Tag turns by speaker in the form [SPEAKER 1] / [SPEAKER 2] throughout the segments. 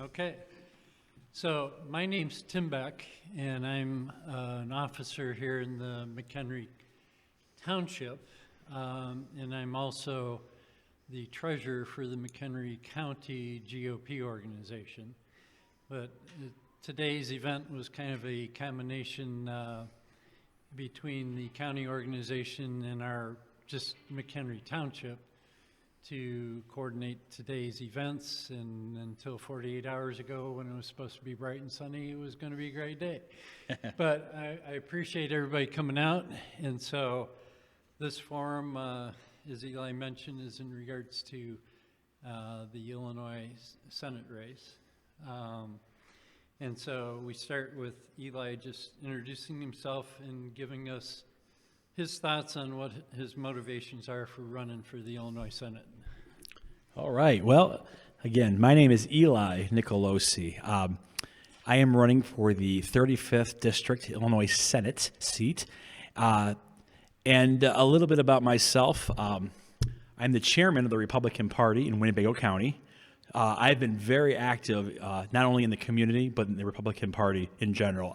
[SPEAKER 1] Okay. So my name's Tim Beck, and I'm an officer here in the McHenry Township, and I'm also the treasurer for the McHenry County GOP organization. But today's event was kind of a combination between the county organization and our just McHenry Township to coordinate today's events, and until 48 hours ago when it was supposed to be bright and sunny, it was going to be a great day. But I appreciate everybody coming out, and so this forum, as Eli mentioned, is in regards to the Illinois Senate race. And so we start with Eli just introducing himself and giving us his thoughts on what his motivations are for running for the Illinois Senate.
[SPEAKER 2] All right. Well, again, my name is Eli Nicolosi. I am running for the 35th District Illinois Senate seat. And a little bit about myself. I'm the chairman of the Republican Party in Winnebago County. I've been very active, not only in the community, but in the Republican Party in general.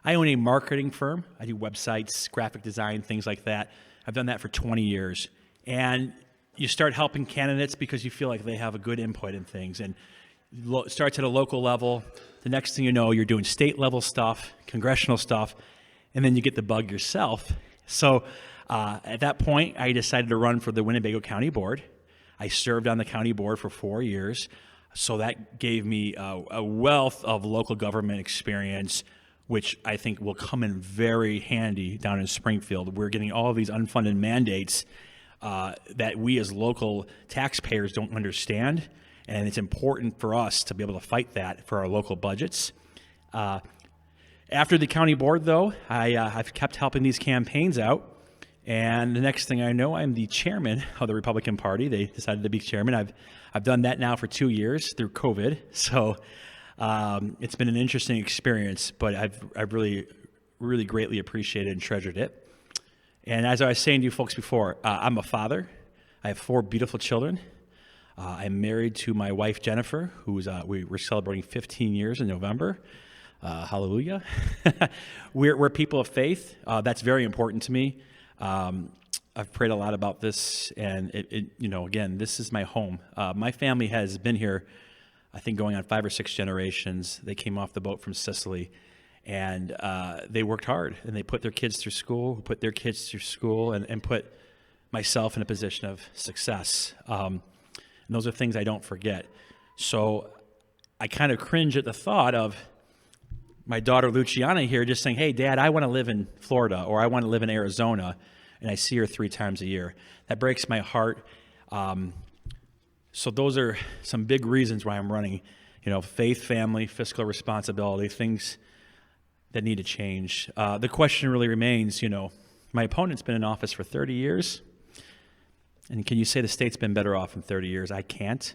[SPEAKER 2] I own a marketing firm. I do websites, graphic design, things like that. I've done that for 20 years. And you start helping candidates because you feel like they have a good input in things. And it starts at a local level. The next thing you know, you're doing state-level stuff, congressional stuff, and then you get the bug yourself. So at that point, I decided to run for the Winnebago County Board. I served on the county board for 4 years. So that gave me a wealth of local government experience, which I think will come in very handy down in Springfield. We're getting all of these unfunded mandates that we as local taxpayers don't understand, and it's important for us to be able to fight that for our local budgets. After the county board, though, I've kept helping these campaigns out, and the next thing I know, I'm the chairman of the Republican Party. They decided to be chairman. I've done that now for 2 years through COVID, so it's been an interesting experience, but I've really greatly appreciated and treasured it. And as I was saying to you folks before, I'm a father. I have 4 beautiful children. I'm married to my wife, Jennifer, we're celebrating 15 years in November. Hallelujah. We're people of faith. That's very important to me. I've prayed a lot about this, and again, this is my home. My family has been here, I think, going on 5 or 6 generations. They came off the boat from Sicily, and they worked hard, and they put their kids through school, and put myself in a position of success. And those are things I don't forget. So I kind of cringe at the thought of my daughter Luciana here just saying, hey, Dad, I want to live in Florida, or I want to live in Arizona, and I see her 3 times a year. That breaks my heart. So those are some big reasons why I'm running. Faith, family, fiscal responsibility, things that need to change. The question really remains, my opponent's been in office for 30 years, and can you say the state's been better off in 30 years? I can't.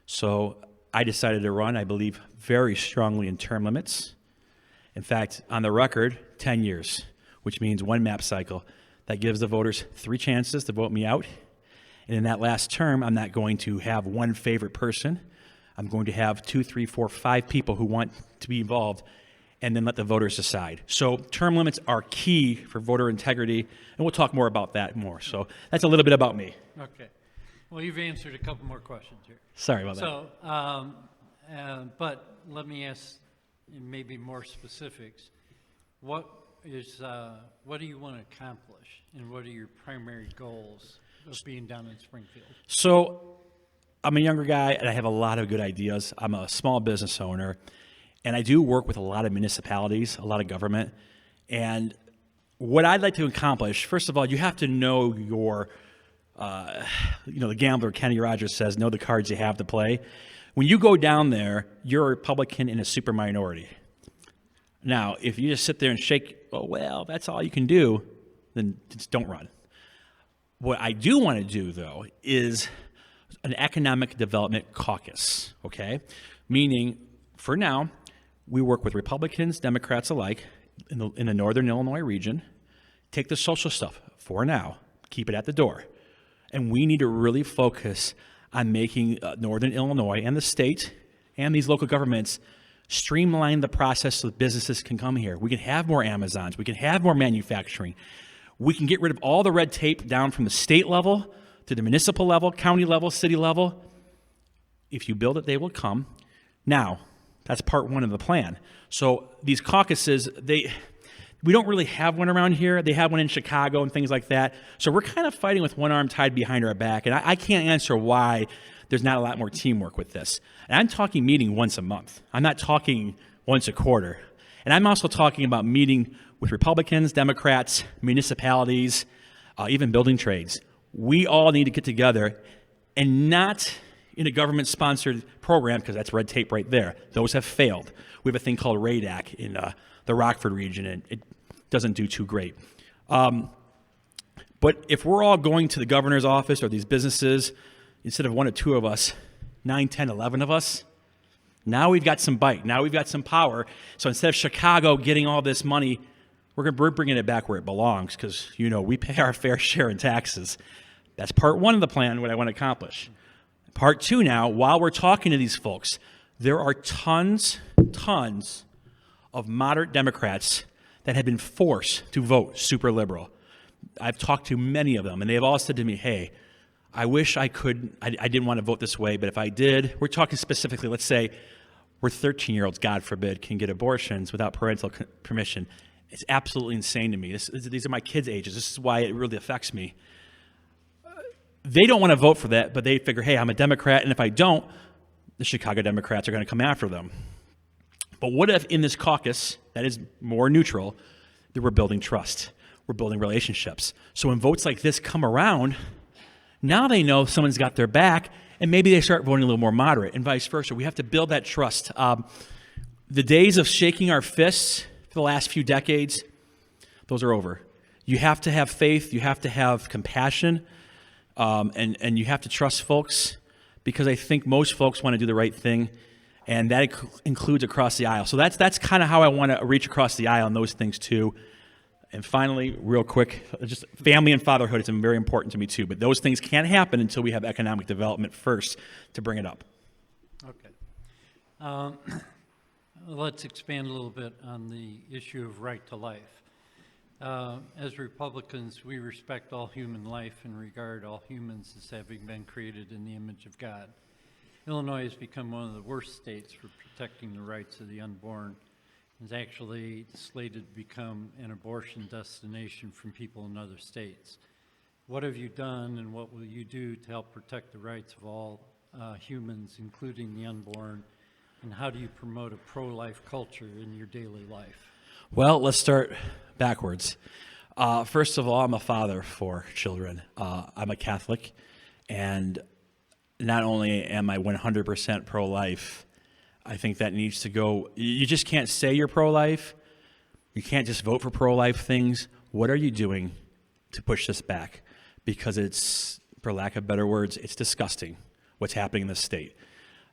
[SPEAKER 2] So I decided to run. I believe very strongly in term limits. In fact, on the record, 10 years, which means 1 map cycle. That gives the voters 3 chances to vote me out. And in that last term, I'm not going to have one favorite person. I'm going to have 2, 3, 4, 5 people who want to be involved, and then let the voters decide. So term limits are key for voter integrity, and we'll talk more about that more. So that's a little bit about me.
[SPEAKER 1] Okay. Well, you've answered a couple more questions here.
[SPEAKER 2] Sorry about that.
[SPEAKER 1] So, but let me ask maybe more specifics. What do you want to accomplish, and what are your primary goals of being down in Springfield?
[SPEAKER 2] So I'm a younger guy, and I have a lot of good ideas. I'm a small business owner, and I do work with a lot of municipalities, a lot of government. And what I'd like to accomplish, first of all, you have to know your, the gambler Kenny Rogers says, know the cards you have to play. When you go down there, you're a Republican in a super minority. Now, if you just sit there and shake, that's all you can do, then just don't run. What I do want to do, though, is an economic development caucus, okay? Meaning, for now, we work with Republicans, Democrats alike in the northern Illinois region. Take the social stuff for now, keep it at the door. And we need to really focus on making northern Illinois and the state and these local governments streamline the process so that businesses can come here. We can have more Amazons. We can have more manufacturing. We can get rid of all the red tape down from the state level to the municipal level, county level, city level. If you build it, they will come. Now, that's part one of the plan. So these caucuses, we don't really have one around here. They have one in Chicago and things like that. So we're kind of fighting with one arm tied behind our back. And I can't answer why there's not a lot more teamwork with this. And I'm talking meeting once a month. I'm not talking once a quarter. And I'm also talking about meeting with Republicans, Democrats, municipalities, even building trades. We all need to get together, and not in a government-sponsored program, because that's red tape right there. Those have failed. We have a thing called RADAC in the Rockford region, and it doesn't do too great. But if we're all going to the governor's office or these businesses, instead of 1 or 2 of us, 9, 10, 11 of us, now we've got some bite. Now we've got some power. So instead of Chicago getting all this money, we're bringing it back where it belongs, because, we pay our fair share in taxes. That's part one of the plan, what I want to accomplish. Part two now, while we're talking to these folks, there are tons of moderate Democrats that have been forced to vote super liberal. I've talked to many of them, and they've all said to me, hey, I wish I could, I didn't want to vote this way, but if I did, we're talking specifically, let's say we're 13-year-olds, God forbid, can get abortions without parental permission. It's absolutely insane to me. These are my kids' ages. This is why it really affects me. They don't want to vote for that, but they figure, hey, I'm a Democrat, and if I don't, the Chicago Democrats are going to come after them. But what if in this caucus that is more neutral, that we're building trust, we're building relationships? So when votes like this come around, now they know someone's got their back, and maybe they start voting a little more moderate, and vice versa. We have to build that trust. The days of shaking our fists for the last few decades, those are over. You have to have faith. You have to have compassion. And you have to trust folks, because I think most folks want to do the right thing, and that includes across the aisle. So that's kind of how I want to reach across the aisle on those things too. And finally, real quick, just family and fatherhood is very important to me too. But those things can't happen until we have economic development first to bring it up.
[SPEAKER 1] Okay. Let's expand a little bit on the issue of right to life. As Republicans, we respect all human life and regard all humans as having been created in the image of God. Illinois has become one of the worst states for protecting the rights of the unborn. It's actually slated to become an abortion destination from people in other states. What have you done, and what will you do to help protect the rights of all humans, including the unborn, and how do you promote a pro-life culture in your daily life?
[SPEAKER 2] Well, let's start backwards. First of all, I'm a father for children. I'm a Catholic, and not only am I 100% pro-life, I think that needs to go. You just can't say you're pro-life. You can't just vote for pro-life things. What are you doing to push this back? Because it's, for lack of better words, it's disgusting what's happening in this state.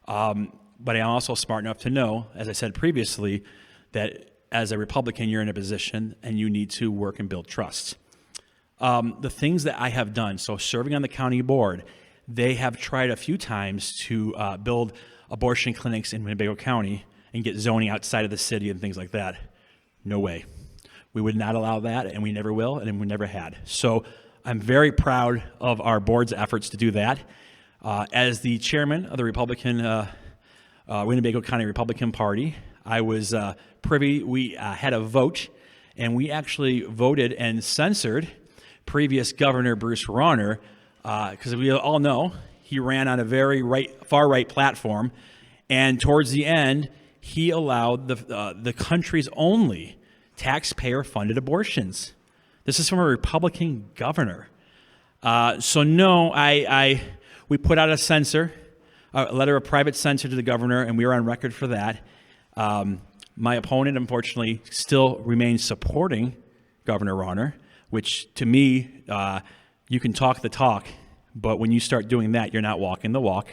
[SPEAKER 2] But I'm also smart enough to know, as I said previously, that as a Republican, you're in a position and you need to work and build trust. The things that I have done, so serving on the county board, they have tried a few times to build abortion clinics in Winnebago County and get zoning outside of the city and things like that. No way. We would not allow that, and we never will, and we never had. So I'm very proud of our board's efforts to do that. As the chairman of the Republican, Winnebago County Republican Party, I was privy. We had a vote, and we actually voted and censored previous Governor Bruce Rauner, because we all know he ran on a very far-right platform, and towards the end, he allowed the country's only taxpayer-funded abortions. This is from a Republican governor. So no, we put out a letter of private censure to the governor, and we were on record for that. My opponent, unfortunately, still remains supporting Governor Rauner, which to me, you can talk the talk, but when you start doing that, you're not walking the walk.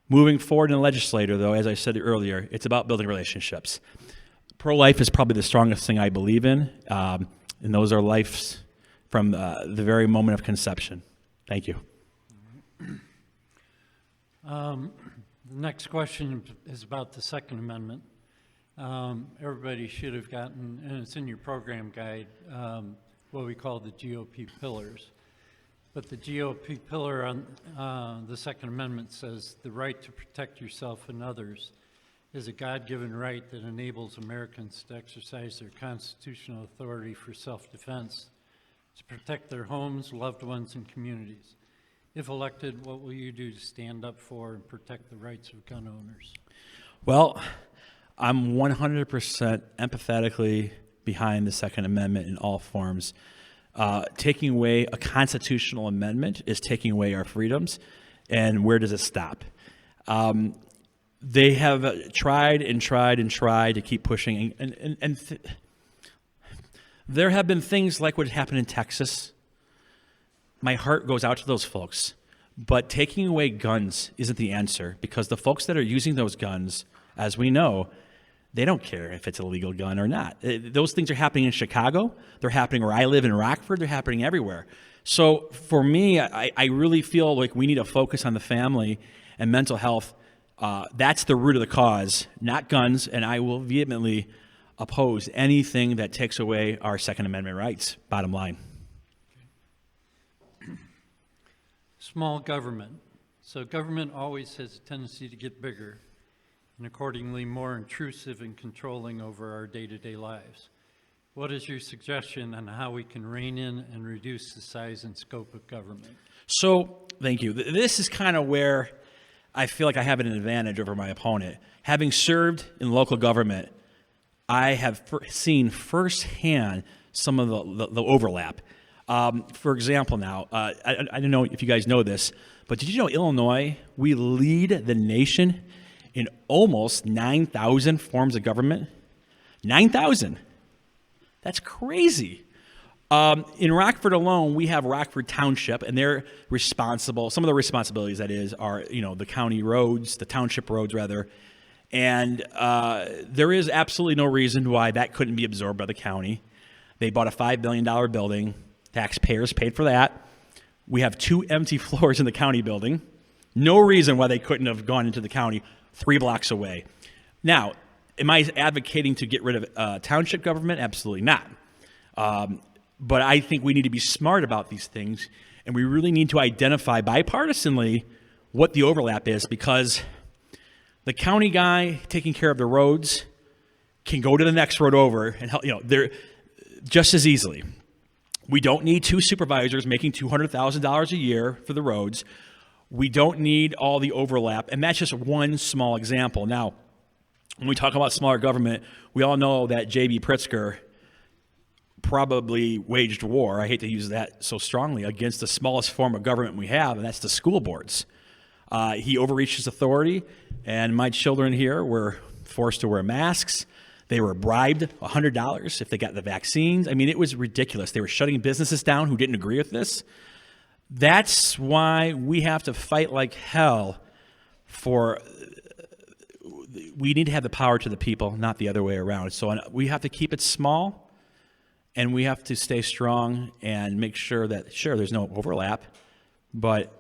[SPEAKER 2] Moving forward in the legislature, though, as I said earlier, it's about building relationships. Pro-life is probably the strongest thing I believe in, and those are lives from the very moment of conception. Thank you.
[SPEAKER 1] The next question is about the Second Amendment. Everybody should have gotten, and it's in your program guide, what we call the GOP pillars. But the GOP pillar on the Second Amendment says the right to protect yourself and others is a God-given right that enables Americans to exercise their constitutional authority for self-defense, to protect their homes, loved ones, and communities. If elected, what will you do to stand up for and protect the rights of gun owners?
[SPEAKER 2] Well, I'm 100% empathetically behind the Second Amendment in all forms. Taking away a constitutional amendment is taking away our freedoms, and where does it stop? They have tried and tried and tried to keep pushing, and there have been things like what happened in Texas. My heart goes out to those folks, but taking away guns isn't the answer, because the folks that are using those guns, as we know, they don't care if it's a legal gun or not. Those things are happening in Chicago. They're happening where I live in Rockford. They're happening everywhere. So for me, I really feel like we need to focus on the family and mental health. That's the root of the cause, not guns, and I will vehemently oppose anything that takes away our Second Amendment rights, bottom line.
[SPEAKER 1] Small government. So government always has a tendency to get bigger and accordingly more intrusive and controlling over our day-to-day lives. What is your suggestion on how we can rein in and reduce the size and scope of government?
[SPEAKER 2] So, thank you. This is kind of where I feel like I have an advantage over my opponent. Having served in local government, I have seen firsthand some of the overlap. For example now, I don't know if you guys know this, but did you know Illinois, we lead the nation in almost 9,000 forms of government? 9,000. That's crazy. In Rockford alone, we have Rockford Township, and they're responsible. Some of the responsibilities, that is, are the county roads, the township roads, rather. And there is absolutely no reason why that couldn't be absorbed by the county. They bought a $5 billion building. Taxpayers paid for that. We have 2 empty floors in the county building. No reason why they couldn't have gone into the county 3 blocks away. Now, am I advocating to get rid of township government? Absolutely not. But I think we need to be smart about these things, and we really need to identify bipartisanly what the overlap is, because the county guy taking care of the roads can go to the next road over and help, they're just as easily. We don't need 2 supervisors making $200,000 a year for the roads. We don't need all the overlap, and that's just one small example. Now, when we talk about smaller government, we all know that J.B. Pritzker probably waged war, I hate to use that so strongly, against the smallest form of government we have, and that's the school boards. He overreached his authority, and my children here were forced to wear masks. They were bribed $100 if they got the vaccines. I mean, it was ridiculous. They were shutting businesses down who didn't agree with this. That's why we have to fight like hell we need to have the power to the people, not the other way around. So we have to keep it small, and we have to stay strong and make sure that, sure, there's no overlap, but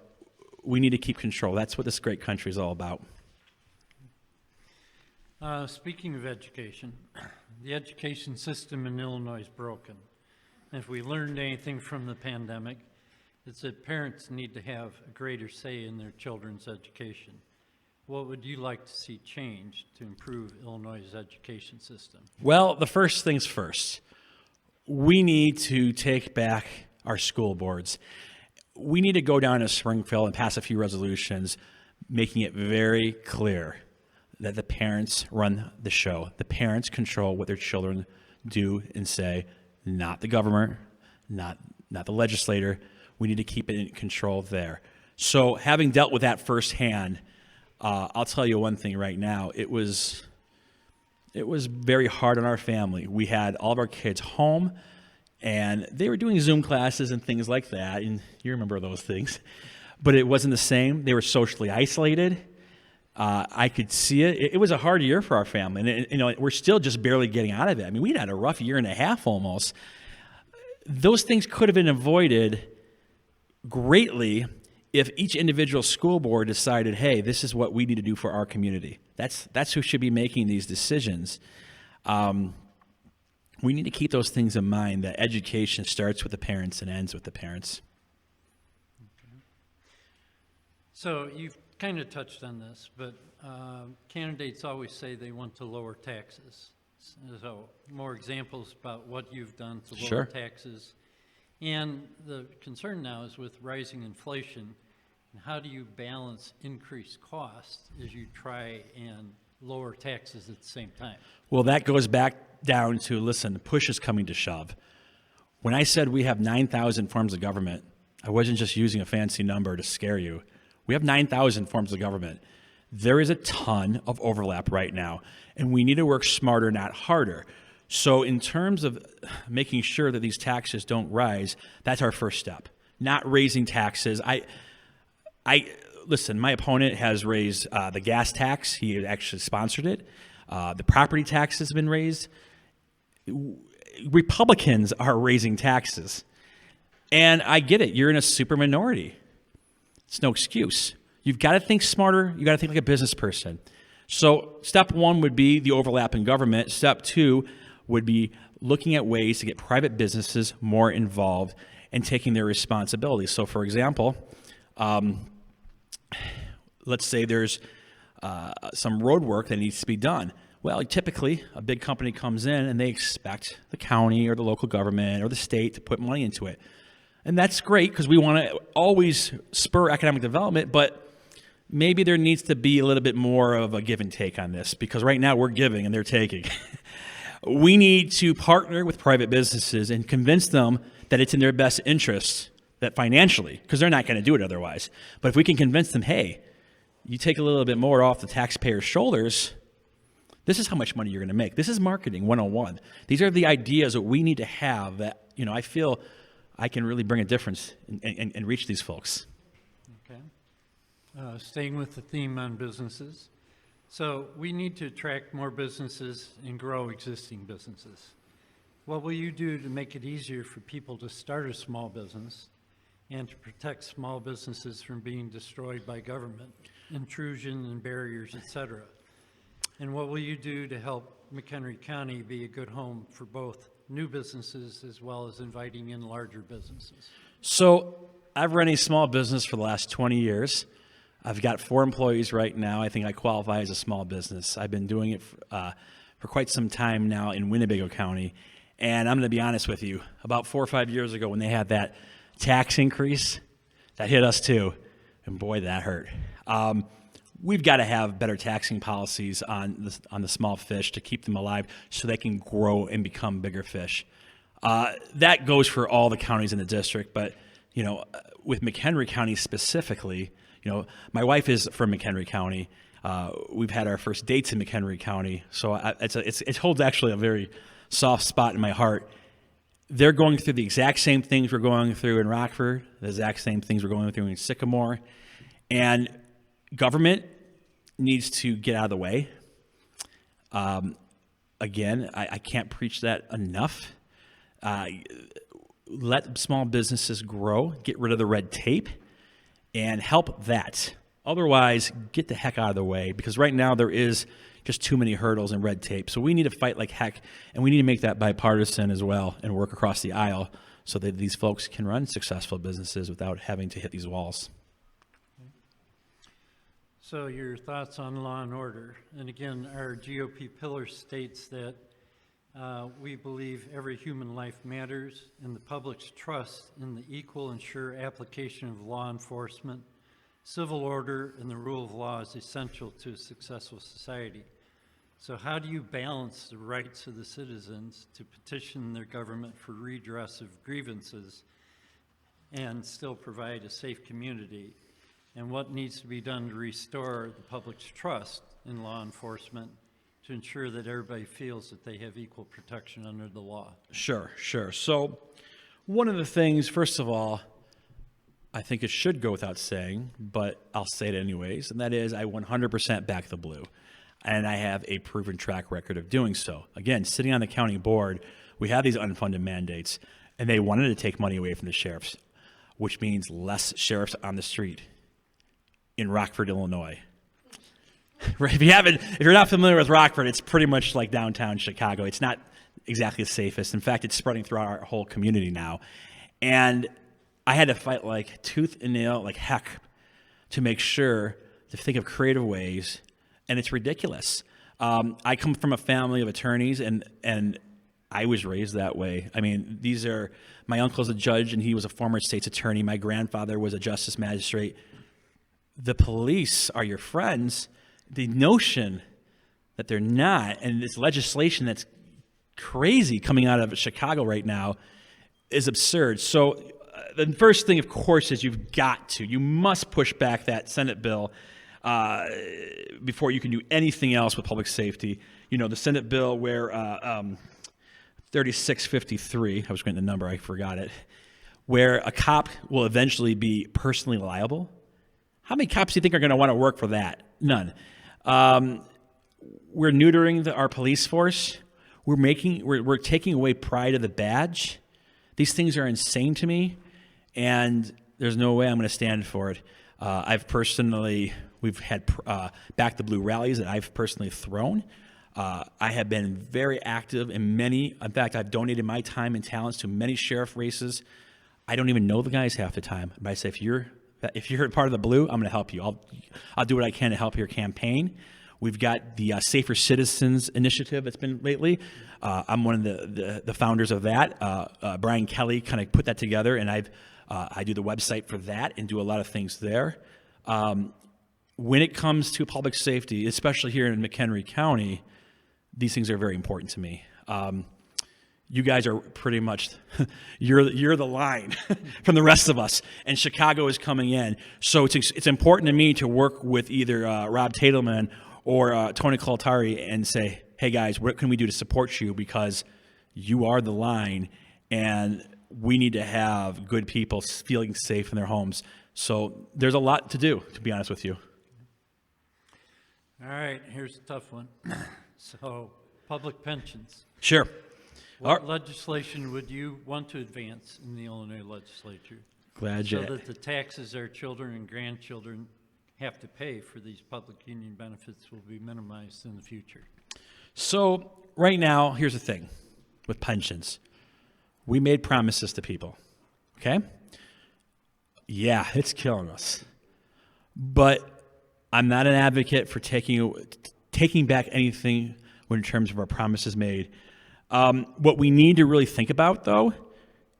[SPEAKER 2] we need to keep control. That's what this great country is all about.
[SPEAKER 1] Speaking of education, the education system in Illinois is broken. And if we learned anything from the pandemic, it's that parents need to have a greater say in their children's education. What would you like to see change to improve Illinois' education system? Well,
[SPEAKER 2] the first things first. We need to take back our school boards. We need to go down to Springfield and pass a few resolutions making it very clear that the parents run the show. The parents control what their children do and say, not the government, not the legislator. We need to keep it in control there. So having dealt with that firsthand, I'll tell you one thing right now. It was very hard on our family. We had all of our kids home, and they were doing Zoom classes and things like that, and you remember those things. But it wasn't the same. They were socially isolated. I could see it. It was a hard year for our family, and we're still just barely getting out of it. I mean, we'd had a rough year and a half almost. Those things could have been avoided greatly if each individual school board decided, hey, this is what we need to do for our community, that's who should be making these decisions. We need to keep those things in mind, that education starts with the parents and ends with the parents.
[SPEAKER 1] So you've kind of touched on this, but candidates always say they want to lower taxes. So more examples about what you've done to lower
[SPEAKER 2] Sure.
[SPEAKER 1] taxes. And the concern now is with rising inflation, and how do you balance increased costs as you try and lower taxes at the same time?
[SPEAKER 2] Well, that goes back down to, listen, push is coming to shove. When I said we have 9,000 forms of government, I wasn't just using a fancy number to scare you. We have 9,000 forms of government. There is a ton of overlap right now, and we need to work smarter, not harder. So in terms of making sure that these taxes don't rise, that's our first step. Not raising taxes. Listen, my opponent has raised the gas tax. He actually sponsored it. The property tax has been raised. Republicans are raising taxes. And I get it. You're in a super minority. It's no excuse. You've got to think smarter. You've got to think like a business person. So step one would be the overlap in government. Step two would be looking at ways to get private businesses more involved and taking their responsibilities. So for example, let's say there's some road work that needs to be done. Well, typically, a big company comes in and they expect the county or the local government or the state to put money into it. And that's great because we want to always spur economic development, but maybe there needs to be a little bit more of a give and take on this, because right now we're giving and they're taking. We need to partner with private businesses and convince them that it's in their best interest, that financially, because they're not going to do it otherwise. But if we can convince them, hey, you take a little bit more off the taxpayer's shoulders, this is how much money you're going to make. This is marketing 101. These are the ideas that we need to have that, I feel I can really bring a difference and reach these folks.
[SPEAKER 1] Okay. Staying with the theme on businesses. So we need to attract more businesses and grow existing businesses. What will you do to make it easier for people to start a small business and to protect small businesses from being destroyed by government, intrusion and barriers, et cetera? And what will you do to help McHenry County be a good home for both new businesses as well as inviting in larger businesses?
[SPEAKER 2] So I've run a small business for the last 20 years. I've got 4 employees right now. I think I qualify as a small business. I've been doing it for quite some time now in Winnebago County. And I'm going to be honest with you, about 4 or 5 years ago when they had that tax increase, that hit us too. And boy, that hurt. We've got to have better taxing policies on the small fish to keep them alive so they can grow and become bigger fish. That goes for all the counties in the district, but with McHenry County specifically, my wife is from McHenry County. We've had our first dates in McHenry County, so it holds actually a very soft spot in my heart. They're going through the exact same things we're going through in Rockford, the exact same things we're going through in Sycamore, and government needs to get out of the way. Again, I can't preach that enough. Let small businesses grow, get rid of the red tape, and help that. Otherwise, get the heck out of the way, because right now there is just too many hurdles and red tape. So we need to fight like heck, and we need to make that bipartisan as well and work across the aisle so that these folks can run successful businesses without having to hit these walls.
[SPEAKER 1] So your thoughts on law and order. And again, our GOP Pillar states that we believe every human life matters, and the public's trust in the equal and sure application of law enforcement, civil order, and the rule of law is essential to a successful society. So how do you balance the rights of the citizens to petition their government for redress of grievances and still provide a safe community? And what needs to be done to restore the public's trust in law enforcement to ensure that everybody feels that they have equal protection under the law?
[SPEAKER 2] Sure. So one of the things, first of all, I think it should go without saying, but I'll say it anyways, and that is I 100% back the blue, and I have a proven track record of doing so. Again, sitting on the county board, we have these unfunded mandates, and they wanted to take money away from the sheriffs. which means less sheriffs on the street in Rockford, Illinois. Right? If you're not familiar with Rockford, it's pretty much like downtown Chicago. It's not exactly the safest. In fact, it's spreading throughout our whole community now. And I had to fight like tooth and nail, like heck, to make sure to think of creative ways, and it's ridiculous. I come from a family of attorneys, and I was raised that way. I mean, my uncle's a judge, and he was a former state's attorney. My grandfather was a justice magistrate. The police are your friends. The notion that they're not, and this legislation that's crazy coming out of Chicago right now is absurd. So the first thing, of course, is you must push back that Senate bill before you can do anything else with public safety. You know, the Senate bill where 3653, I was getting the number, I forgot it, where a cop will eventually be personally liable. How many cops do you think are going to want to work for that? None. We're neutering our police force. We're taking away pride of the badge. These things are insane to me, and there's no way I'm going to stand for it. We've had Back the Blue rallies that I've personally thrown. I have been very active in many. In fact, I've donated my time and talents to many sheriff races. I don't even know the guys half the time, but I say, if you're part of the Blue, I'm going to help you. I'll do what I can to help your campaign. We've got the Safer Citizens initiative that's been lately. I'm one of the founders of that. Brian Kelly kind of put that together, and I do the website for that and do a lot of things there. When it comes to public safety, especially here in McHenry County, these things are very important to me. You guys are pretty much, you're the line from the rest of us, and Chicago is coming in. So it's important to me to work with either Rob Tatelman or Tony Coltari and say, hey guys, what can we do to support you, because you are the line, and we need to have good people feeling safe in their homes. So there's a lot to do, to be honest with you.
[SPEAKER 1] All right, here's a tough one. So, public pensions.
[SPEAKER 2] Sure.
[SPEAKER 1] What legislation would you want to advance in the Illinois legislature so that the taxes our children and grandchildren have to pay for these public union benefits will be minimized in the future?
[SPEAKER 2] So right now, here's the thing with pensions. We made promises to people, okay? Yeah, it's killing us. But I'm not an advocate for taking back anything in terms of our promises made. What we need to really think about, though,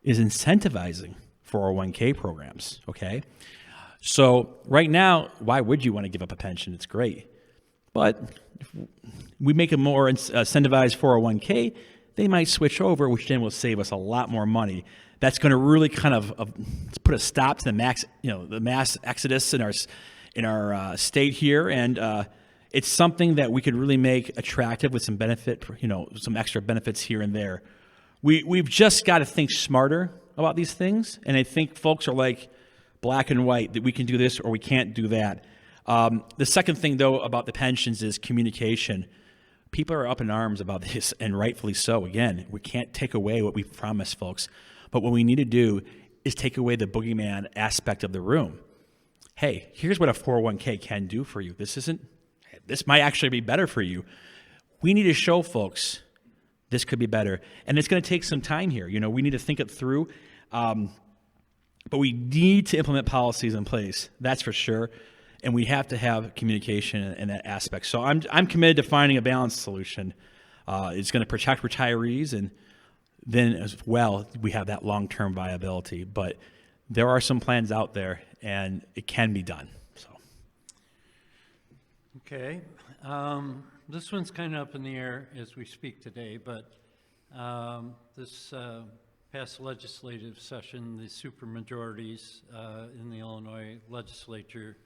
[SPEAKER 2] is incentivizing 401k programs, okay? So right now, why would you want to give up a pension? It's great. But if we make a more incentivized 401k, they might switch over, which then will save us a lot more money. That's going to really kind of put a stop to the mass exodus in our state here, and it's something that we could really make attractive with some benefit, some extra benefits here and there. We've just got to think smarter about these things, and I think folks are like black and white, that we can do this or we can't do that. The second thing, though, about the pensions is communication. People are up in arms about this, and rightfully so. Again, we can't take away what we've promised, folks. But what we need to do is take away the boogeyman aspect of the room. Hey, here's what a 401k can do for you. This might actually be better for you. We need to show folks this could be better. And it's going to take some time here. We need to think it through. But we need to implement policies in place. That's for sure. And we have to have communication in that aspect. So I'm committed to finding a balanced solution. It's going to protect retirees, and then as well, we have that long-term viability. But there are some plans out there, and it can be done. So.
[SPEAKER 1] Okay. This one's kind of up in the air as we speak today, but this past legislative session, the supermajorities in the Illinois legislature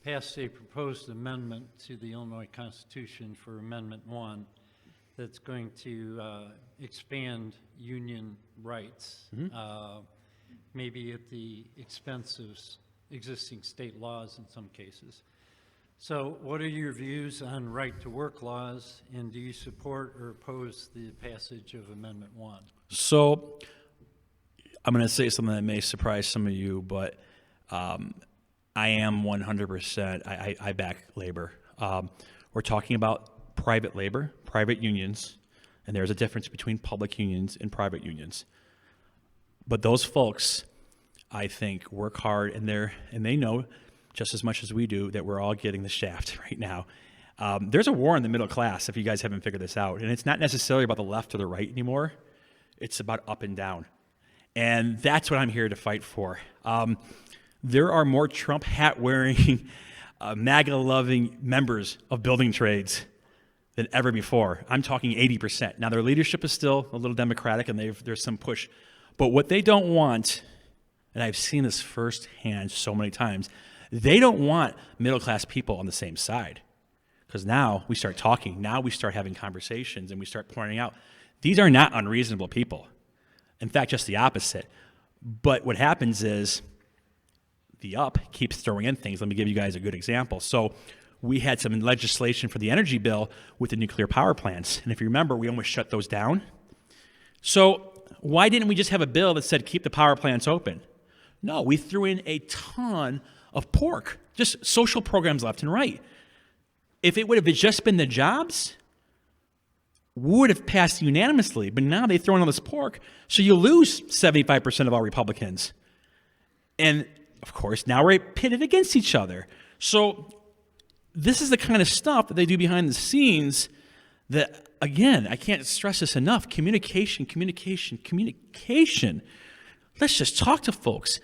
[SPEAKER 1] passed a proposed amendment to the Illinois Constitution for Amendment 1 that's going to expand union rights, maybe at the expense of existing state laws in some cases. So what are your views on right-to-work laws, and do you support or oppose the passage of Amendment 1?
[SPEAKER 2] So I'm going to say something that may surprise some of you, but I am 100%, I back labor. We're talking about private labor, private unions, and there's a difference between public unions and private unions. But those folks, I think, work hard, and they know just as much as we do that we're all getting the shaft right now. There's a war in the middle class, if you guys haven't figured this out, and it's not necessarily about the left or the right anymore. It's about up and down. And that's what I'm here to fight for. There are more Trump hat-wearing, MAGA-loving members of building trades than ever before. I'm talking 80%. Now, their leadership is still a little Democratic, and there's some push. But what they don't want, and I've seen this firsthand so many times, they don't want middle-class people on the same side. Because now we start talking. Now we start having conversations, and we start pointing out, these are not unreasonable people. In fact, just the opposite. But what happens is the up keeps throwing in things. Let me give you guys a good example. So we had some legislation for the energy bill with the nuclear power plants. And if you remember, we almost shut those down. So why didn't we just have a bill that said keep the power plants open? No, we threw in a ton of pork, just social programs left and right. If it would have just been the jobs, would have passed unanimously, but now they throw in all this pork, so you lose 75% of all Republicans. And, of course, now we're pitted against each other. So this is the kind of stuff that they do behind the scenes that, again, I can't stress this enough. Communication. Let's just talk to folks.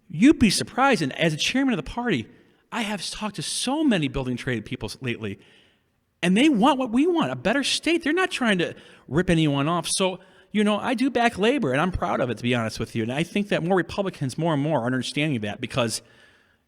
[SPEAKER 2] You'd be surprised, and as a chairman of the party, I have talked to so many building trade people lately, and they want what we want, a better state. They're not trying to rip anyone off. So, I do back labor, and I'm proud of it, to be honest with you. And I think that more Republicans, more and more, are understanding that because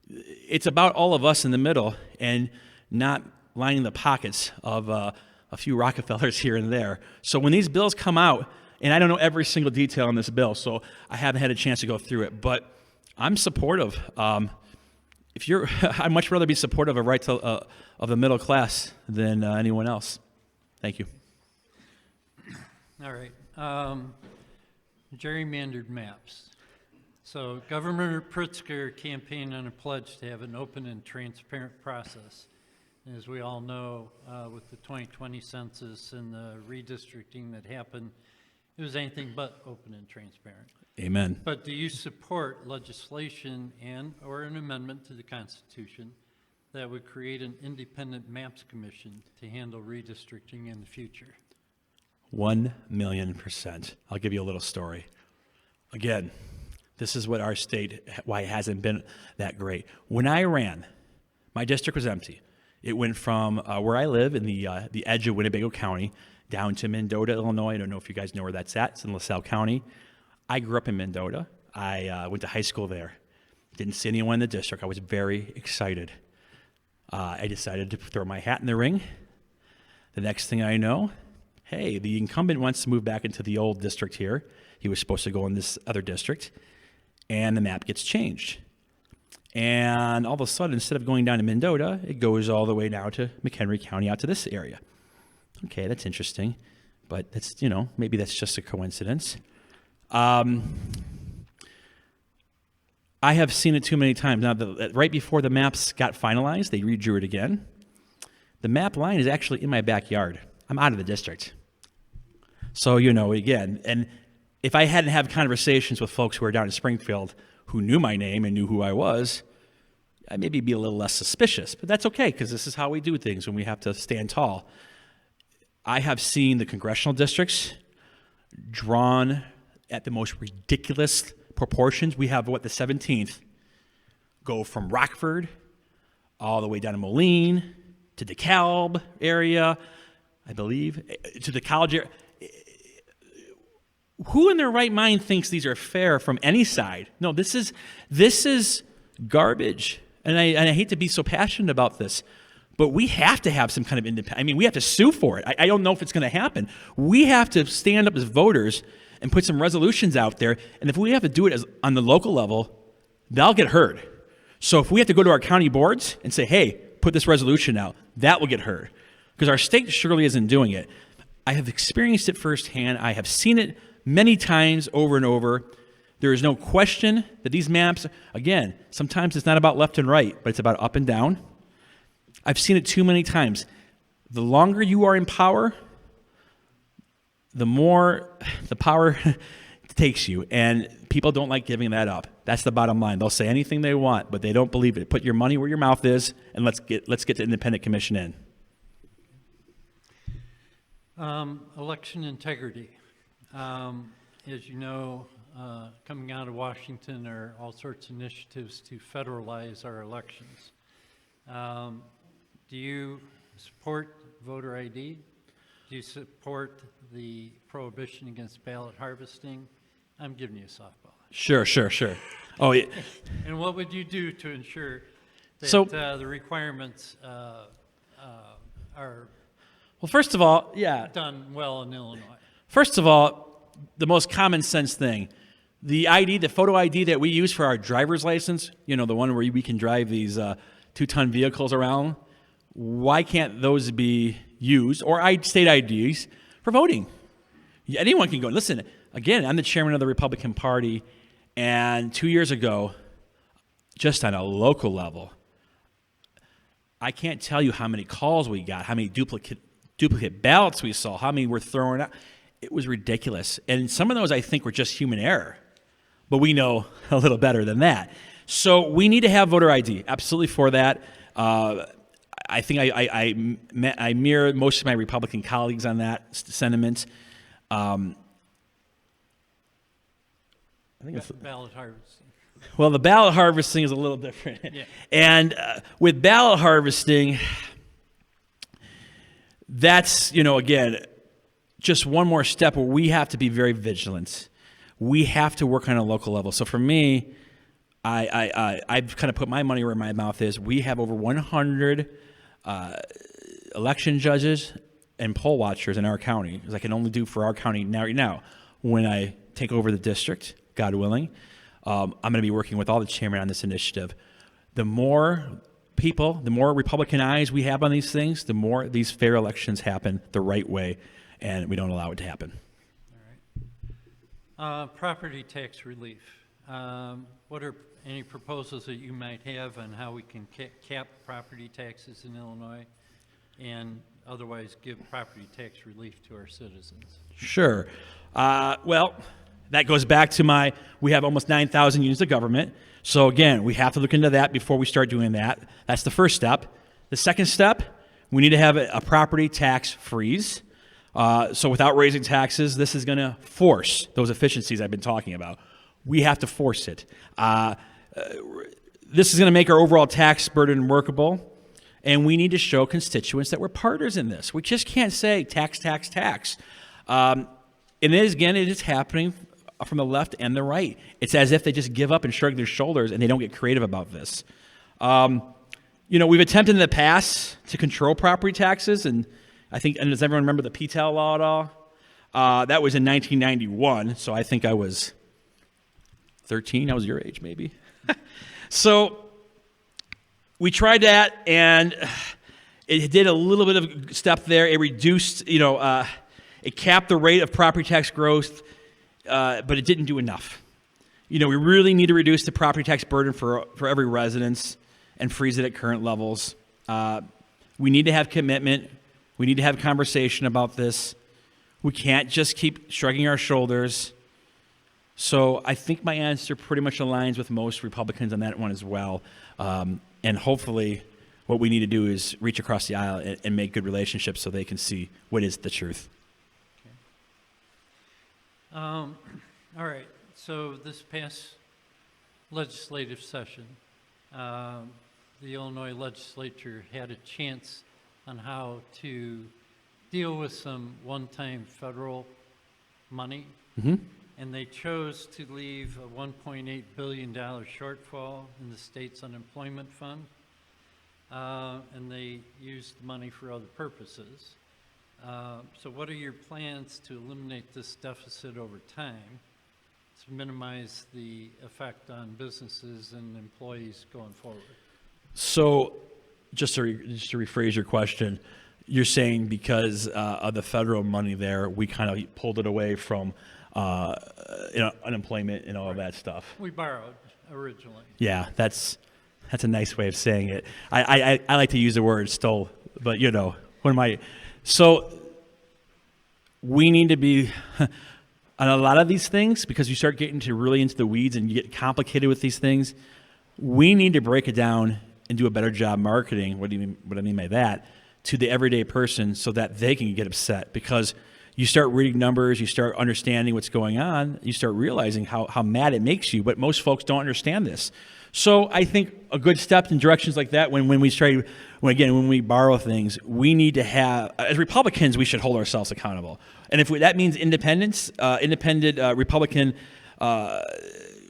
[SPEAKER 2] it's about all of us in the middle and not lining the pockets of a few Rockefellers here and there. So when these bills come out, and I don't know every single detail on this bill, so I haven't had a chance to go through it, but I'm supportive. I'd much rather be supportive of rights of the middle class than anyone else. Thank you.
[SPEAKER 1] All right. Gerrymandered maps. So Governor Pritzker campaigned on a pledge to have an open and transparent process. And as we all know, with the 2020 census and the redistricting that happened, it was anything but open and transparent.
[SPEAKER 2] Amen.
[SPEAKER 1] But do you support legislation or an amendment to the Constitution that would create an independent maps commission to handle redistricting in the future?
[SPEAKER 2] 1,000,000%. I'll give you a little story. Again, this is what our state, why it hasn't been that great. When I ran, my district was empty. It went from where I live in the edge of Winnebago County down to Mendota, Illinois. I don't know if you guys know where that's at. It's in LaSalle County. I grew up in Mendota. I went to high school there. Didn't see anyone in the district. I was very excited. I decided to throw my hat in the ring. The next thing I know, hey, the incumbent wants to move back into the old district here. He was supposed to go in this other district, and the map gets changed. And all of a sudden, instead of going down to Mendota, it goes all the way down to McHenry County out to this area. Okay, that's interesting, but that's, maybe that's just a coincidence. I have seen it too many times. Now, right before the maps got finalized, they redrew it again. The map line is actually in my backyard. I'm out of the district. So, again, and if I hadn't had conversations with folks who are down in Springfield who knew my name and knew who I was, I'd maybe be a little less suspicious. But that's okay, because this is how we do things when we have to stand tall. I have seen the congressional districts drawn at the most ridiculous proportions. We have, the 17th go from Rockford all the way down to Moline to DeKalb area, I believe, to the college area. Who in their right mind thinks these are fair from any side? No, this is garbage. And I hate to be so passionate about this, but we have to have some kind of independent. We have to sue for it. I don't know if it's going to happen. We have to stand up as voters and put some resolutions out there. And if we have to do it on the local level, they'll get heard. So if we have to go to our county boards and say, hey, put this resolution out, that will get heard. Because our state surely isn't doing it. I have experienced it firsthand. I have seen it many times over and over. There is no question that these maps, again, sometimes it's not about left and right, but it's about up and down. I've seen it too many times. The longer you are in power, the more the power takes you, and people don't like giving that up. That's the bottom line. They'll say anything they want, but they don't believe it. Put your money where your mouth is, and let's get the independent commission in.
[SPEAKER 1] Election integrity. As you know, coming out of Washington are all sorts of initiatives to federalize our elections. Do you support voter ID? Do you support the prohibition against ballot harvesting? I'm giving you a softball.
[SPEAKER 2] Sure. Oh, yeah.
[SPEAKER 1] And what would you do to ensure that
[SPEAKER 2] So-
[SPEAKER 1] the requirements are
[SPEAKER 2] Well, first of all, yeah.
[SPEAKER 1] done well in Illinois?
[SPEAKER 2] First of all, the most common sense thing, the ID, the photo ID that we use for our driver's license, the one where we can drive these 2-ton vehicles around, why can't those be used, or state IDs, for voting? Anyone can go. Listen, again, I'm the chairman of the Republican Party, and 2 years ago, just on a local level, I can't tell you how many calls we got, how many duplicate ballots we saw, how many were thrown out. It was ridiculous. And some of those, I think, were just human error. But we know a little better than that. So we need to have voter ID. Absolutely for that. I think I mirror most of my Republican colleagues on that sentiment. I think it's
[SPEAKER 1] Ballot harvesting.
[SPEAKER 2] well, the ballot harvesting is a little different.
[SPEAKER 1] Yeah.
[SPEAKER 2] And with ballot harvesting, that's, again, just one more step where we have to be very vigilant. We have to work on a local level. So for me, I've kind of put my money where my mouth is. We have over 100 election judges and poll watchers in our county, as I can only do for our county now. When I take over the district, God willing, I'm going to be working with all the chairmen on this initiative. The more people, the more Republican eyes we have on these things, the more these fair elections happen the right way, and we don't allow it to happen.
[SPEAKER 1] All right. Property tax relief. What are any proposals that you might have on how we can cap property taxes in Illinois and otherwise give property tax relief to our citizens?
[SPEAKER 2] Sure. Well, that goes back to we have almost 9,000 units of government. So again, we have to look into that before we start doing that. That's the first step. The second step, we need to have a property tax freeze. So without raising taxes, this is going to force those efficiencies I've been talking about. We have to force it. This is going to make our overall tax burden workable. And we need to show constituents that we're partners in this. We just can't say tax. And it is happening from the left and the right. It's as if they just give up and shrug their shoulders and they don't get creative about this. We've attempted in the past to control property taxes, and I think, and does everyone remember the PTAL law at all? That was in 1991, so I think I was 13. I was your age, maybe. So we tried that, and it did a little bit of step there. It reduced, it capped the rate of property tax growth, but it didn't do enough. We really need to reduce the property tax burden for every residence and freeze it at current levels. We need to have commitment. We need to have conversation about this. We can't just keep shrugging our shoulders. So I think my answer pretty much aligns with most Republicans on that one as well. And hopefully what we need to do is reach across the aisle and make good relationships so they can see what is the truth.
[SPEAKER 1] All right. So this past legislative session, the Illinois legislature had a chance on how to deal with some one-time federal money.
[SPEAKER 2] Mm-hmm.
[SPEAKER 1] And they chose to leave a $1.8 billion shortfall in the state's unemployment fund. And they used the money for other purposes. So what are your plans to eliminate this deficit over time to minimize the effect on businesses and employees going forward?
[SPEAKER 2] So just to rephrase your question, you're saying because of the federal money there, we kind of pulled it away from unemployment and all of that stuff.
[SPEAKER 1] We borrowed originally.
[SPEAKER 2] Yeah, that's a nice way of saying it. I like to use the word stole, but so we need to be on a lot of these things, because you start getting really into the weeds and you get complicated with these things. We need to break it down and do a better job marketing. What I mean by that? To the everyday person, so that they can get upset, because you start reading numbers, you start understanding what's going on, you start realizing how mad it makes you. But most folks don't understand this. So I think a good step in directions like that, when we borrow things, we need to have, as Republicans, we should hold ourselves accountable. And if that means independent Republican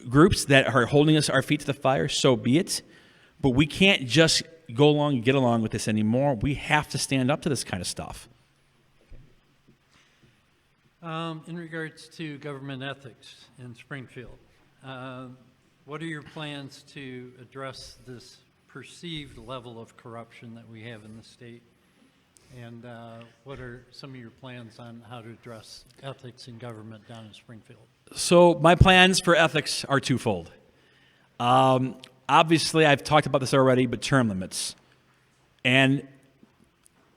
[SPEAKER 2] groups that are holding our feet to the fire, so be it. But we can't just go along and get along with this anymore. We have to stand up to this kind of stuff.
[SPEAKER 1] In regards to government ethics in Springfield, what are your plans to address this perceived level of corruption that we have in the state? And what are some of your plans on how to address ethics in government down in Springfield?
[SPEAKER 2] So my plans for ethics are twofold. Obviously, I've talked about this already, but term limits. And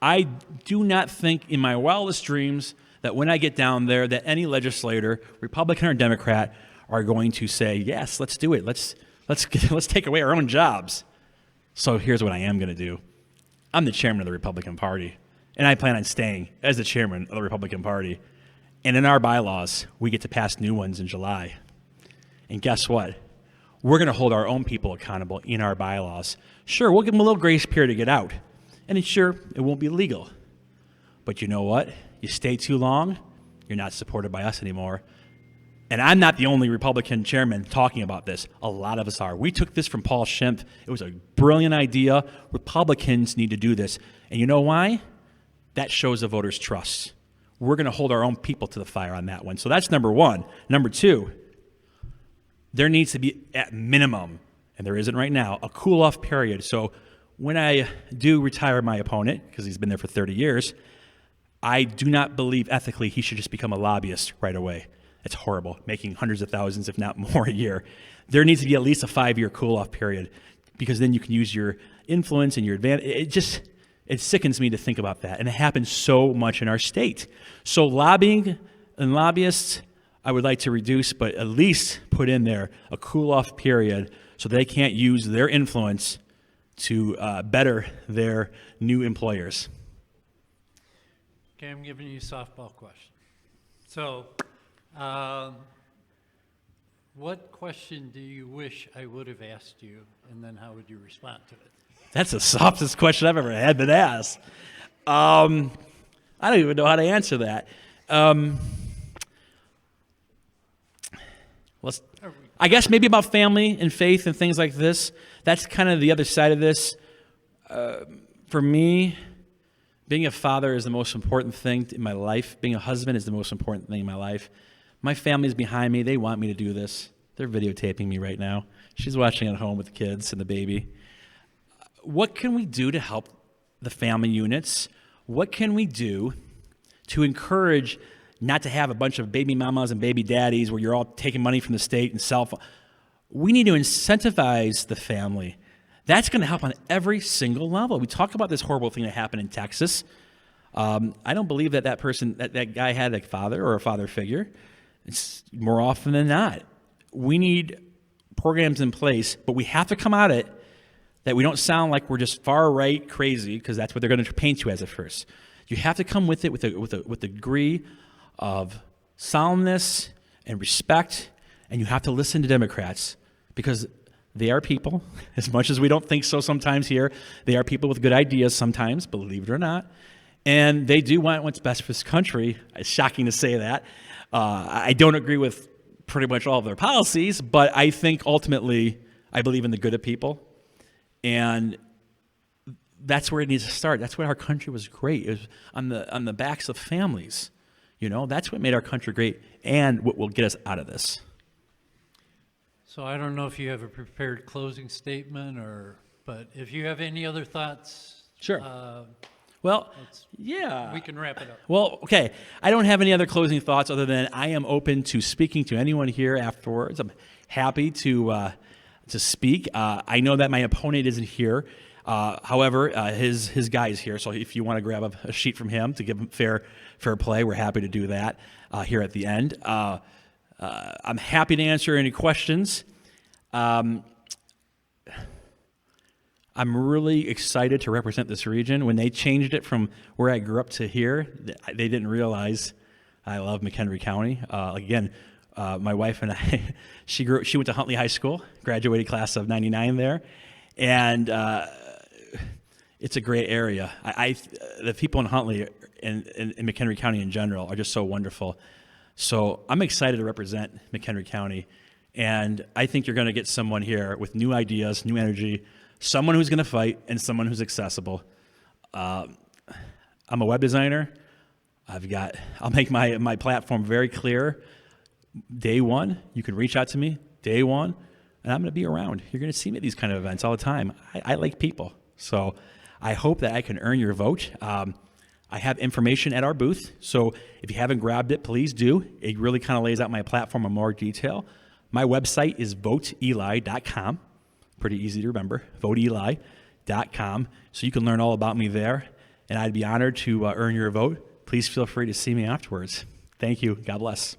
[SPEAKER 2] I do not think in my wildest dreams that when I get down there that any legislator, Republican or Democrat, are going to say, yes, let's do it. Let's take away our own jobs. So here's what I am going to do. I'm the chairman of the Republican Party, and I plan on staying as the chairman of the Republican Party. And in our bylaws, we get to pass new ones in July. And guess what? We're going to hold our own people accountable in our bylaws. Sure, we'll give them a little grace period to get out. And sure, it won't be legal. But you know what? You stay too long, you're not supported by us anymore. And I'm not the only Republican chairman talking about this. A lot of us are. We took this from Paul Schimpf. It was a brilliant idea. Republicans need to do this. And you know why? That shows the voters' trust. We're going to hold our own people to the fire on that one. So that's number one. Number two, there needs to be, at minimum, and there isn't right now, a cool-off period. So when I do retire my opponent, because he's been there for 30 years, I do not believe ethically he should just become a lobbyist right away. It's horrible, making hundreds of thousands, if not more, a year. There needs to be at least a 5-year cool-off period, because then you can use your influence and your advantage. It sickens me to think about that, and it happens so much in our state. So lobbying and lobbyists, I would like to reduce, but at least put in there a cool-off period so they can't use their influence to better their new employers.
[SPEAKER 1] Okay, I'm giving you a softball question. So, what question do you wish I would have asked you, and then how would you respond to it?
[SPEAKER 2] That's the softest question I've ever had been asked. I don't even know how to answer that. I guess maybe about family and faith and things like this. That's kind of the other side of this. For me, being a father is the most important thing in my life. Being a husband is the most important thing in my life. My family's behind me. They want me to do this. They're videotaping me right now. She's watching at home with the kids and the baby. What can we do to help the family units? What can we do to encourage not to have a bunch of baby mamas and baby daddies where you're all taking money from the state and cell phone? We need to incentivize the family. That's going to help on every single level. We talk about this horrible thing that happened in Texas. I don't believe that guy had a father or a father figure. It's more often than not. We need programs in place, but we have to come at it that we don't sound like we're just far right crazy, because that's what they're going to paint you as at first. You have to come with it with a degree of solemnness and respect, and you have to listen to Democrats, because they are people, as much as we don't think so sometimes here. They are people with good ideas sometimes, believe it or not, and they do want what's best for this country. It's shocking to say that. I don't agree with pretty much all of their policies, but I think ultimately I believe in the good of people. And that's where it needs to start. That's where our country was great. It was on the backs of families. You know, that's what made our country great, and what will get us out of this.
[SPEAKER 1] So I don't know if you have a prepared closing statement, but if you have any other thoughts.
[SPEAKER 2] Sure. Well, yeah.
[SPEAKER 1] We can wrap it up.
[SPEAKER 2] Well, okay. I don't have any other closing thoughts other than I am open to speaking to anyone here afterwards. I'm happy to speak. I know that my opponent isn't here. However, his guy is here. So if you want to grab a sheet from him to give him fair play, we're happy to do that here at the end. I'm happy to answer any questions. I'm really excited to represent this region. When they changed it from where I grew up to here, they didn't realize I love McHenry County. Again, my wife and I, she went to Huntley High School, graduated class of '99 there, and it's a great area. The people in Huntley and McHenry County in general are just so wonderful. So I'm excited to represent McHenry County, and I think you're going to get someone here with new ideas, new energy, someone who's going to fight, and someone who's accessible. I'm a web designer. I'll make my platform very clear. Day one, you can reach out to me. Day one, and I'm going to be around. You're going to see me at these kind of events all the time. I like people, so I hope that I can earn your vote. I have information at our booth, so if you haven't grabbed it, please do. It really kind of lays out my platform in more detail. My website is voteeli.com. Pretty easy to remember, voteeli.com. So you can learn all about me there, and I'd be honored to earn your vote. Please feel free to see me afterwards. Thank you. God bless.